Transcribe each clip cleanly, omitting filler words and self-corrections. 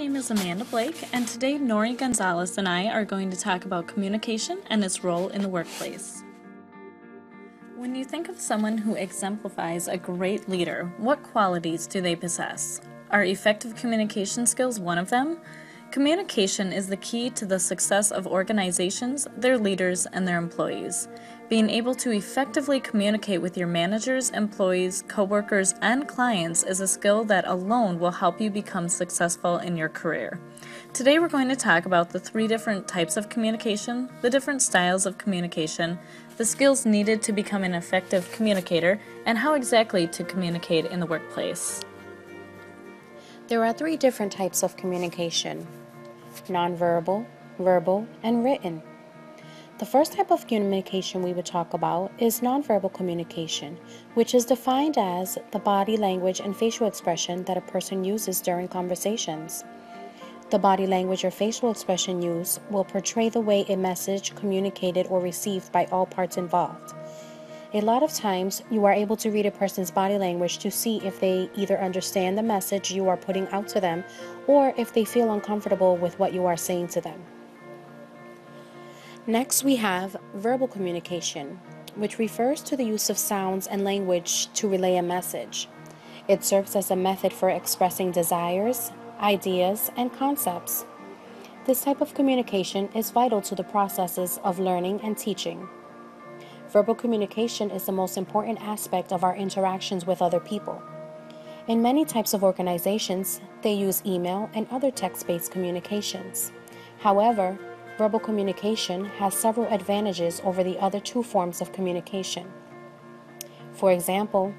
name is Amanda Blake, and today Nori Gonzalez and I are going to talk about communication and its role in the workplace. When you think of someone who exemplifies a great leader, what qualities do they possess? Are effective communication skills one of them? Communication is the key to the success of organizations, their leaders, and their employees. Being able to effectively communicate with your managers, employees, coworkers, and clients is a skill that alone will help you become successful in your career. Today we're going to talk about the 3 different types of communication, the different styles of communication, the skills needed to become an effective communicator, and how exactly to communicate in the workplace. There are 3 different types of communication: nonverbal, verbal, and written. The first type of communication we would talk about is nonverbal communication, which is defined as the body language and facial expression that a person uses during conversations. The body language or facial expression used will portray the way a message communicated or received by all parts involved. A lot of times, you are able to read a person's body language to see if they either understand the message you are putting out to them or if they feel uncomfortable with what you are saying to them. Next, we have verbal communication, which refers to the use of sounds and language to relay a message. It serves as a method for expressing desires, ideas, and concepts. This type of communication is vital to the processes of learning and teaching. Verbal communication is the most important aspect of our interactions with other people. In many types of organizations, they use email and other text-based communications. However, verbal communication has several advantages over the other 2 forms of communication. For example,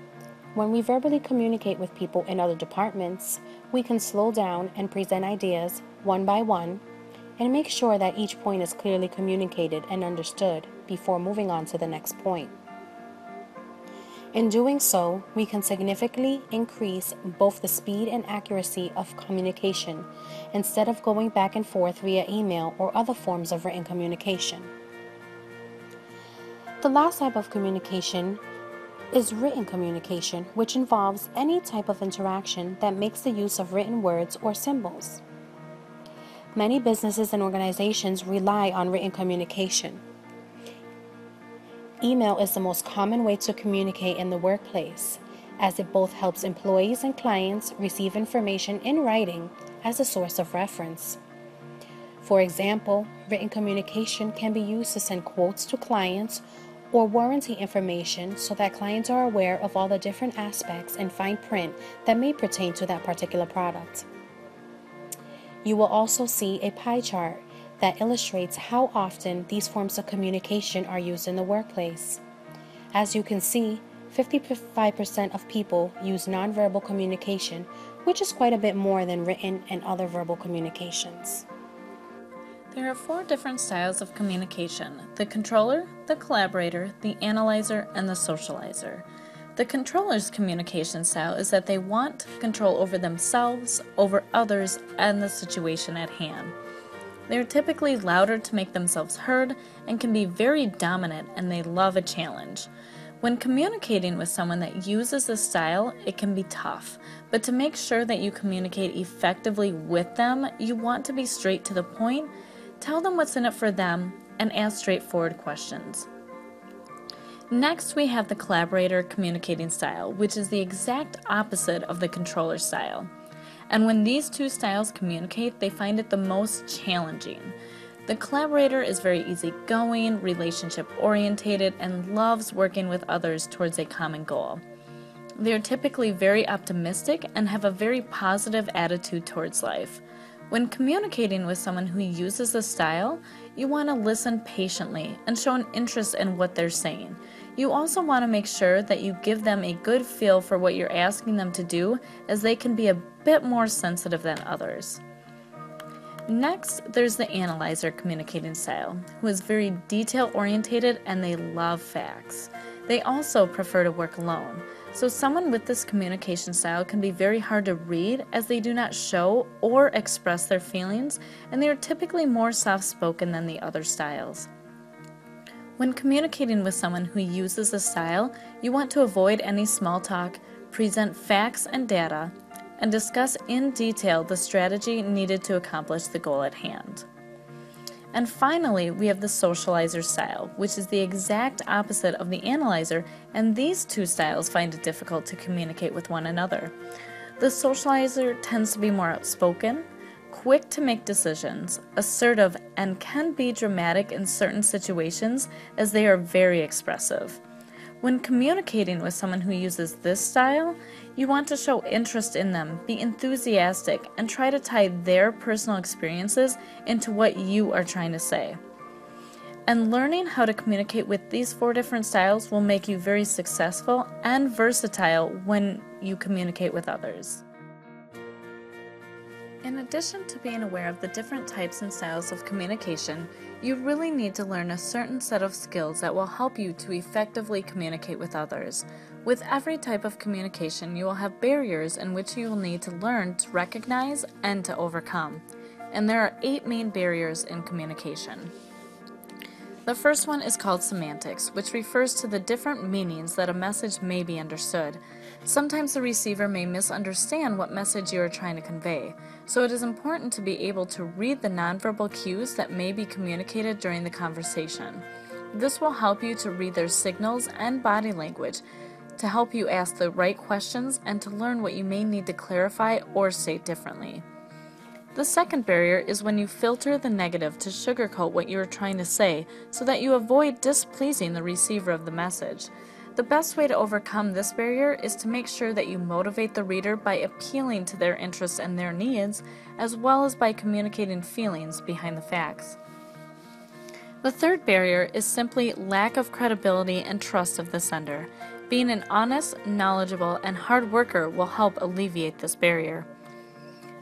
when we verbally communicate with people in other departments, we can slow down and present ideas one by one and make sure that each point is clearly communicated and understood before moving on to the next point. In doing so, we can significantly increase both the speed and accuracy of communication instead of going back and forth via email or other forms of written communication. The last type of communication is written communication, which involves any type of interaction that makes the use of written words or symbols. Many businesses and organizations rely on written communication. Email is the most common way to communicate in the workplace, as it both helps employees and clients receive information in writing as a source of reference. For example, written communication can be used to send quotes to clients or warranty information so that clients are aware of all the different aspects and fine print that may pertain to that particular product. You will also see a pie chart that illustrates how often these forms of communication are used in the workplace. As you can see, 55% of people use nonverbal communication, which is quite a bit more than written and other verbal communications. There are 4 different styles of communication: the controller, the collaborator, the analyzer, and the socializer. The controller's communication style is that they want control over themselves, over others, and the situation at hand. They are typically louder to make themselves heard and can be very dominant, and they love a challenge. When communicating with someone that uses this style, it can be tough, but to make sure that you communicate effectively with them, you want to be straight to the point, tell them what's in it for them, and ask straightforward questions. Next, we have the collaborator communicating style, which is the exact opposite of the controller style. And when these 2 styles communicate, they find it the most challenging. The collaborator is very easygoing, relationship-oriented, and loves working with others towards a common goal. They are typically very optimistic and have a very positive attitude towards life. When communicating with someone who uses this style, you want to listen patiently and show an interest in what they're saying. You also want to make sure that you give them a good feel for what you're asking them to do, as they can be a bit more sensitive than others. Next, there's the analyzer communicating style, who is very detail-oriented and they love facts. They also prefer to work alone, so someone with this communication style can be very hard to read, as they do not show or express their feelings, and they are typically more soft-spoken than the other styles. When communicating with someone who uses this style, you want to avoid any small talk, present facts and data, and discuss in detail the strategy needed to accomplish the goal at hand. And finally, we have the socializer style, which is the exact opposite of the analyzer, and these two styles find it difficult to communicate with one another. The socializer tends to be more outspoken, quick to make decisions, assertive, and can be dramatic in certain situations as they are very expressive. When communicating with someone who uses this style, you want to show interest in them, be enthusiastic, and try to tie their personal experiences into what you are trying to say. And learning how to communicate with these 4 different styles will make you very successful and versatile when you communicate with others. In addition to being aware of the different types and styles of communication, you really need to learn a certain set of skills that will help you to effectively communicate with others. With every type of communication, you will have barriers in which you will need to learn to recognize and to overcome. And there are 8 main barriers in communication. The first one is called semantics, which refers to the different meanings that a message may be understood. Sometimes the receiver may misunderstand what message you are trying to convey, so it is important to be able to read the nonverbal cues that may be communicated during the conversation. This will help you to read their signals and body language to help you ask the right questions and to learn what you may need to clarify or state differently. The second barrier is when you filter the negative to sugarcoat what you are trying to say so that you avoid displeasing the receiver of the message. The best way to overcome this barrier is to make sure that you motivate the reader by appealing to their interests and their needs, as well as by communicating feelings behind the facts. The third barrier is simply lack of credibility and trust of the sender. Being an honest, knowledgeable, and hard worker will help alleviate this barrier.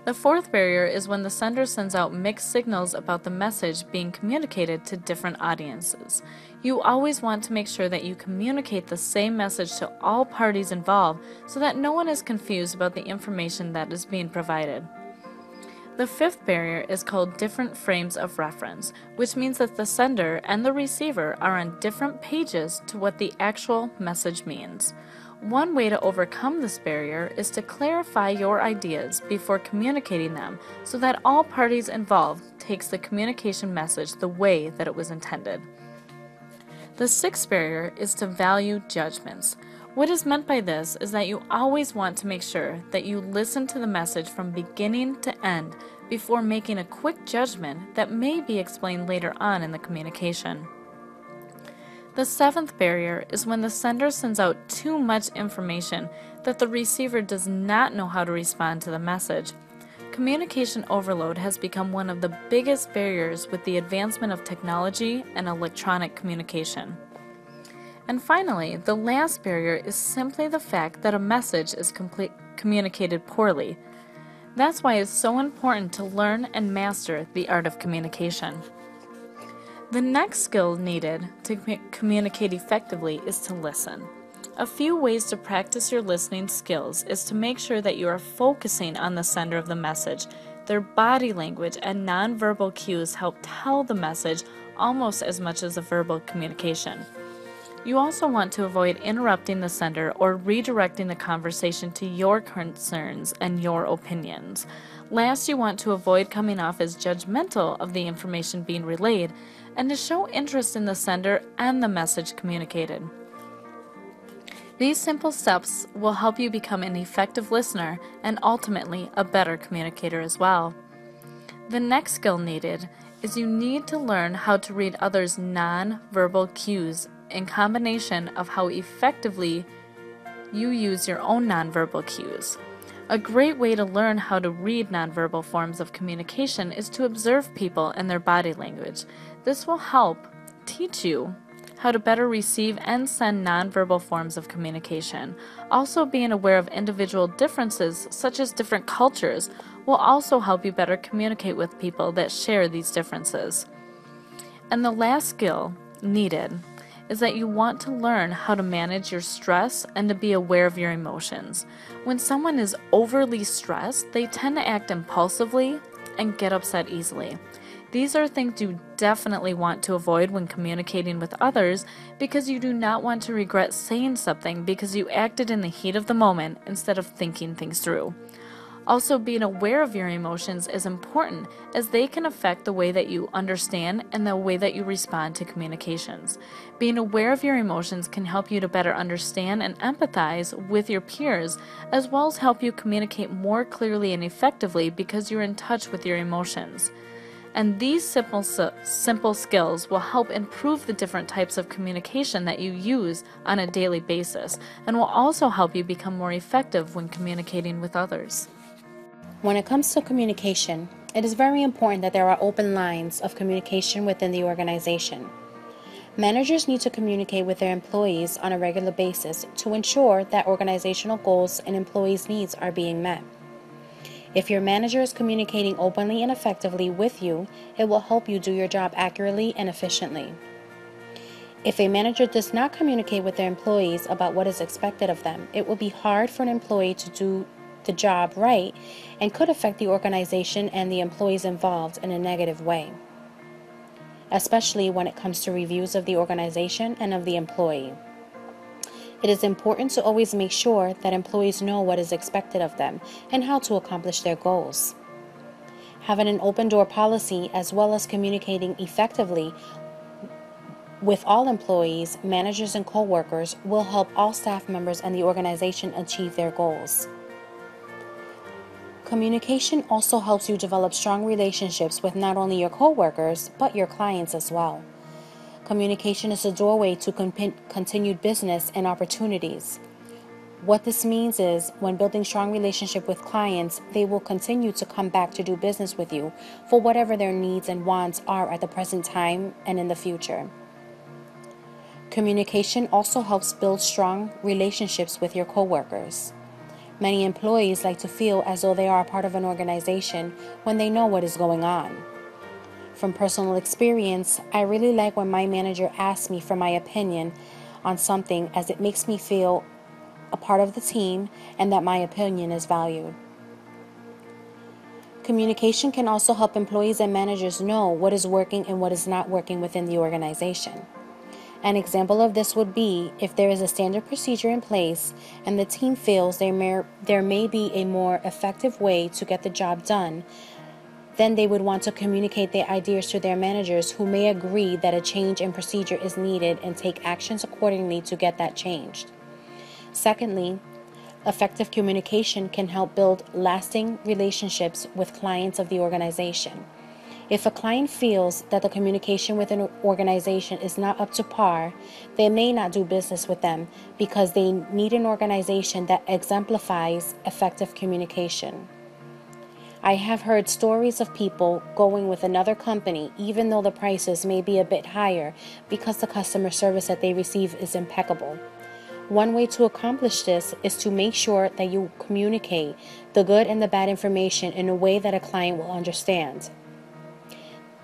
The fourth barrier is when the sender sends out mixed signals about the message being communicated to different audiences. You always want to make sure that you communicate the same message to all parties involved so that no one is confused about the information that is being provided. The fifth barrier is called different frames of reference, which means that the sender and the receiver are on different pages to what the actual message means. One way to overcome this barrier is to clarify your ideas before communicating them so that all parties involved takes the communication message the way that it was intended. The sixth barrier is to value judgments. What is meant by this is that you always want to make sure that you listen to the message from beginning to end before making a quick judgment that may be explained later on in the communication. The seventh barrier is when the sender sends out too much information that the receiver does not know how to respond to the message. Communication overload has become one of the biggest barriers with the advancement of technology and electronic communication. And finally, the last barrier is simply the fact that a message is communicated poorly. That's why it's so important to learn and master the art of communication. The next skill needed to communicate effectively is to listen. A few ways to practice your listening skills is to make sure that you are focusing on the sender of the message. Their body language and nonverbal cues help tell the message almost as much as the verbal communication. You also want to avoid interrupting the sender or redirecting the conversation to your concerns and your opinions. Last, you want to avoid coming off as judgmental of the information being relayed and to show interest in the sender and the message communicated. These simple steps will help you become an effective listener and ultimately a better communicator as well. The next skill needed is you need to learn how to read others' non-verbal cues in combination of how effectively you use your own nonverbal cues. A great way to learn how to read nonverbal forms of communication is to observe people and their body language. This will help teach you how to better receive and send nonverbal forms of communication. Also, being aware of individual differences, such as different cultures, will also help you better communicate with people that share these differences. And the last skill needed is that you want to learn how to manage your stress and to be aware of your emotions. When someone is overly stressed, they tend to act impulsively and get upset easily. These are things you definitely want to avoid when communicating with others because you do not want to regret saying something because you acted in the heat of the moment instead of thinking things through. Also, being aware of your emotions is important as they can affect the way that you understand and the way that you respond to communications. Being aware of your emotions can help you to better understand and empathize with your peers, as well as help you communicate more clearly and effectively because you're in touch with your emotions. And these simple skills will help improve the different types of communication that you use on a daily basis, and will also help you become more effective when communicating with others. When it comes to communication, it is very important that there are open lines of communication within the organization. Managers need to communicate with their employees on a regular basis to ensure that organizational goals and employees' needs are being met. If your manager is communicating openly and effectively with you, it will help you do your job accurately and efficiently. If a manager does not communicate with their employees about what is expected of them, it will be hard for an employee to do the job right and could affect the organization and the employees involved in a negative way, especially when it comes to reviews of the organization and of the employee. It is important to always make sure that employees know what is expected of them and how to accomplish their goals. Having an open door policy as well as communicating effectively with all employees, managers, and co-workers will help all staff members and the organization achieve their goals. Communication also helps you develop strong relationships with not only your co-workers, but your clients as well. Communication is a doorway to continued business and opportunities. What this means is, when building strong relationship with clients, they will continue to come back to do business with you for whatever their needs and wants are at the present time and in the future. Communication also helps build strong relationships with your co-workers. Many employees like to feel as though they are a part of an organization when they know what is going on. From personal experience, I really like when my manager asks me for my opinion on something, as it makes me feel a part of the team and that my opinion is valued. Communication can also help employees and managers know what is working and what is not working within the organization. An example of this would be if there is a standard procedure in place and the team feels there may be a more effective way to get the job done, then they would want to communicate their ideas to their managers, who may agree that a change in procedure is needed and take actions accordingly to get that changed. Secondly, effective communication can help build lasting relationships with clients of the organization. If a client feels that the communication with an organization is not up to par, they may not do business with them because they need an organization that exemplifies effective communication. I have heard stories of people going with another company even though the prices may be a bit higher because the customer service that they receive is impeccable. One way to accomplish this is to make sure that you communicate the good and the bad information in a way that a client will understand.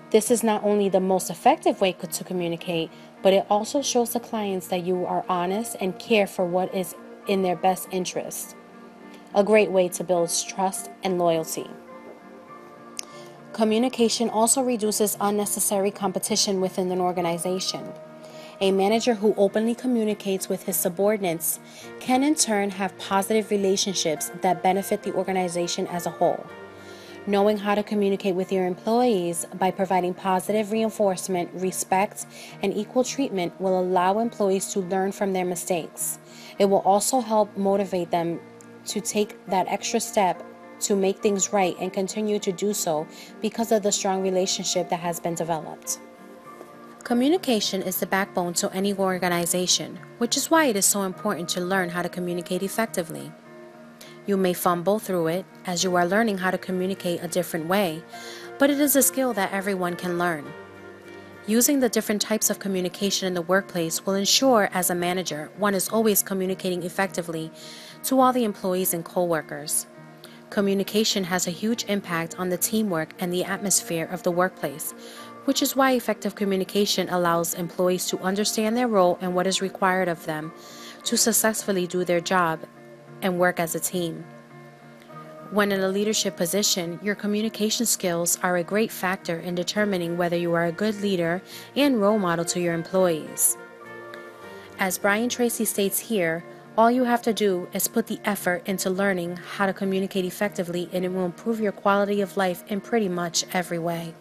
This is not only the most effective way to communicate, but it also shows the clients that you are honest and care for what is in their best interest. A great way to build trust and loyalty. Communication also reduces unnecessary competition within an organization. A manager who openly communicates with his subordinates can in turn have positive relationships that benefit the organization as a whole. Knowing how to communicate with your employees by providing positive reinforcement, respect, and equal treatment will allow employees to learn from their mistakes. It will also help motivate them to take that extra step to make things right and continue to do so because of the strong relationship that has been developed. Communication is the backbone to any organization, which is why it is so important to learn how to communicate effectively. You may fumble through it as you are learning how to communicate a different way, but it is a skill that everyone can learn. Using the different types of communication in the workplace will ensure, as a manager, one is always communicating effectively to all the employees and co-workers. Communication has a huge impact on the teamwork and the atmosphere of the workplace, which is why effective communication allows employees to understand their role and what is required of them to successfully do their job and work as a team. When in a leadership position, your communication skills are a great factor in determining whether you are a good leader and role model to your employees. As Brian Tracy states here, All you have to do is put the effort into learning how to communicate effectively, and it will improve your quality of life in pretty much every way.